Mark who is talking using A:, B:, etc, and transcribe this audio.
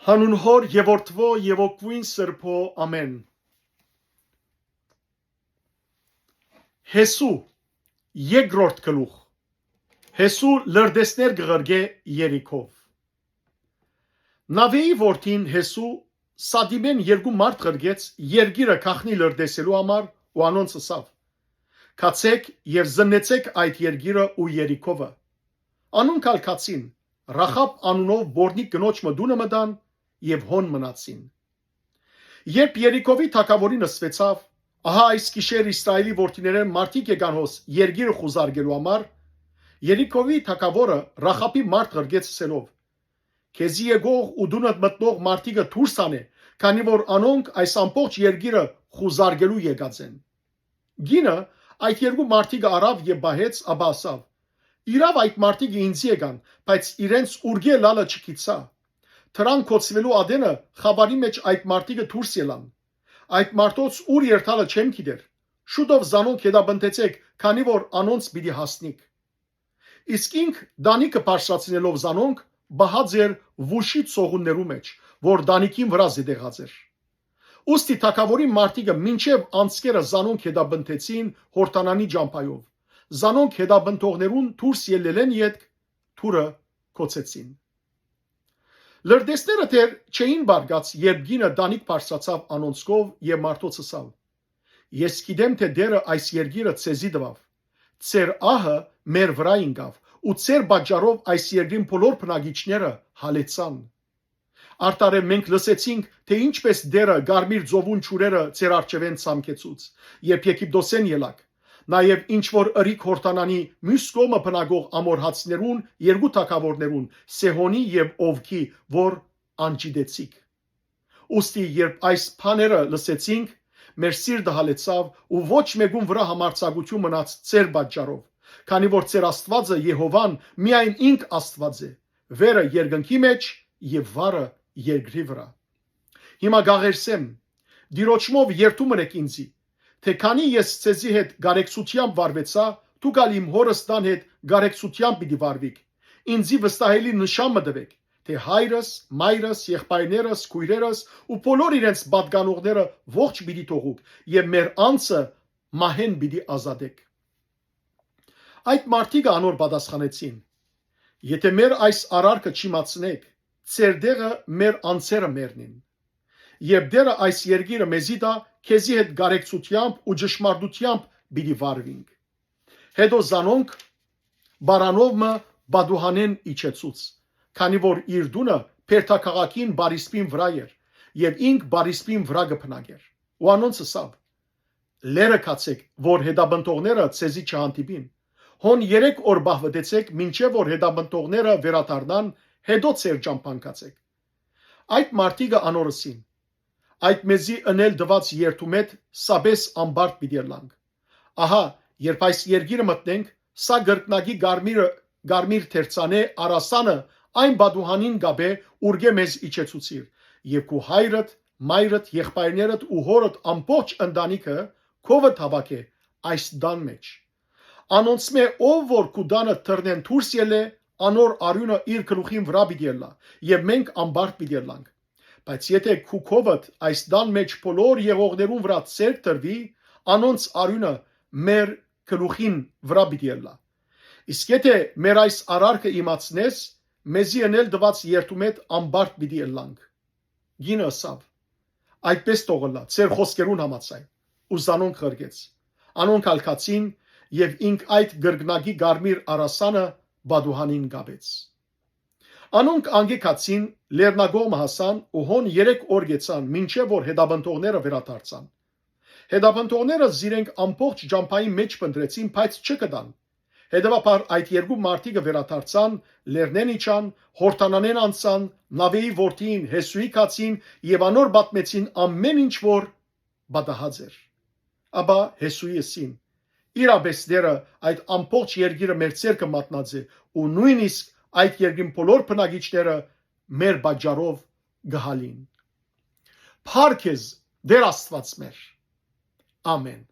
A: Հանուն Հոր եւ Որդվո եւ Օգուին Սրբո ամեն։ Հեսու երկրորդ գլուխ։ Հեսու լրդեսներ գղրգե Երիքով։ Նավեի որդին Հեսու Սադիմեն երկու մարդ ղրգեց երգիրը քախնի լրդեսելու համար ու անոնց ասավ. Քացեք եւ զննեցեք այդ երգիրը ու Երիքովը։ Անուն կալքացին Ռախաբ անունով բորնի կնոջ մդունը մտան եւ հոն մնացին։ Երբ Երիքովի թագավորին ըսվեցավ, ահա այս գիշեր Իսրայելի որդիներեն մարդիկ եկան հոս երգիրը խուզարկելու համար, Երիքովի թագավորը Ռախաբի մարդ ղրգեց ասելով. Քեզի եկող ու դունդ մտնող մարդիկը դուրս անե, քանի որ անոնք այս ամբողջ երգիրը խուզարկելու եկած են։ Գինը այդ երկու մարդիկը արավ եւ բահեց, ապա ասավ. Իրավ այդ մարդիկը ինձ եկան, բայց իրենց ուրգե լալը չգիտա։ Թրան կոծվելու ադենը խաբարի մեջ այդ մարդիկը դուրս ելան։ Այդ մարդոց ուր երթալը չեմ գիտեր։ Շուտով զանոնք հետաբնտեցեք, քանի որ անոնց պիտի հասնիք։ Իսկ ինք Դանիկը բարձրացնելով զանոնք բահած էր վուշի ծողուններու մեջ, որ Դանիկին վրա զետեղած էր։ Ուստի թագավորի մարդիկը մինչև անցկերը զանոնք հետաբնտեցին հորտանանի ջամփայով։ Զանոնք հետաբնտողներուն դուրս ելելեն յետք թուրը կոծեցին։ Լրդեսները դեռ չէին բարգած, երբ գինը Դանիկ բարձրացավ անոնցկով եւ մարդոց ասավ. Ես գիտեմ, թե դերը այս երգիրը ցեզի տվավ։ Ձեր ահը մեր վրա ինգավ, ու ձեր բաժարով այս երգին բոլոր բնակիչները հալեցան։ Արտարև մենք լսեցինք, թե ինչպես դերը Գարմիր ծովուն ճուրերը ձեր արջևեն ցամքեցուց, երբ Եգիպտոսեն ելակ։ Նաև ինչ որ ըրիկ հորտանանի մյուս կողմը բնագող ամորհացիներուն երկու թագավորներուն Սեհոնի եւ Օվքի, որ անջիդեցիք։ Ուստի երբ այս բաները լսեցինք, մեր սիրտը հալեցավ ու ոչ մեկուն վրա համարձակություն մնաց ձեր բաժարով, քանի որ ձեր Աստվածը Եհովան միայն ինք Աստված է, վերը երկնքի մեջ եւ վարը երկրի վրա։ Հիմա գաղերսեմ, դիրոճմով երթում եք ինձի, թե քանի ես ցեզի հետ գարեկցությամբ վարվեցա, դուք ալ իմ հորստան հետ գարեկցությամբ պիտի վարվիք։ Ինձի վստահելի նշան մտվեք, թե հայրս, մայրս, եղբայրներս, քույրերս ու բոլոր իրենց պատգանողները ողջ պիտի թողուք եւ մեր անձը մահեն պիտի ազատեք։ Այդ մարդիկը անոր պատասխանեցին. Եթե մեր այս արարքը չիմացնեք, ձեր դեղը մեր անձերը մեռնին։ Եվ դերը այս երգիրը մեզի տա, քեզի հետ գարեկցությամբ ու ճշմարտությամբ պիտի վարվինք։ Հետո զանոնք բարանովը բադուհանեն իջեցուց, քանի որ իր դունը Փերթաքաղաքին Բարիսպին վրա էր, եւ ինք Բարիսպին վրա գփնագեր։ Ու անոնց ասավ. Լերը կացեք, որ հետաբնտողները ցեզի չհանդիպին։ Հոն 3 օր բահվտեցեք, մինչև որ հետաբնտողները վերադառնան, հետո ծեր ճամփանկացեք։ Այդ մարդիկը անորսին. Այդ մեզի ընել դված երթումետ սաբես ամբարդ պիտի լանք։ Ահա, երբ այս երգիրը մտնենք, սա գրկնագի գարմիր թերցանե արասանը այն բադուհանին գաբե ուրգե մեզ իջեցուցիր, եւ քու հայրդ, մայրդ, եղբայրներդ ու հորդ ամբողջ ընտանիքը քովը հավաքե այս դան մեջ։ Անոնցմե ով որ քու դանը թռնեն դուրս ելե, անոր արյունը իր գլուխին վրա պիտի լա, եւ մենք ամբարդ պիտի լանք։ Բայց եթե քու քովդ այս դան մեջ բոլոր եղողներուն վրա ցերկ տրվի, անոնց արյունը մեր գլուխին վրա պիտի լա։ Իսկ եթե մեր այս արարքը իմացնես, մեզի ընել դված երթումետ ամբարդ պիտի լանք։ Գինը ասավ. այդպես թողնա, ծեր խոսքերուն համաձայն, ու զանոնք ղրգեց։ Անոնք ալքացին եւ ինք այդ գրգնագի գարմիր արասանը բադուհանին գաբեց։ Անոնք անգեկացին, լեռնագողմը հասան ու հոն 3 օր գեցան, մինչև որ հետաբնտողները վերադարձան։ Հետաբնտողները զիրենք ամբողջ ջամփայի մեջ փնտրեցին, բայց չգտան։ Հետևաբար այդ երկու մարդիկը վերադարձան, լեռնեն իջան, հորտանանեն անցան, նավեի որդին Հեսուի կացին եւ անոր պատմեցին ամեն ինչ որ բադահած էր։ Աբա Հեսուի ասին. Իրապես դերը այդ ամբողջ երգիրը մեր ցերկը մատնած է ու նույնիսկ այդ երգին բոլոր բնակիչները մեր բաժարով գահալին։ Փառքեզ դեր Աստված մեր։ Ամեն։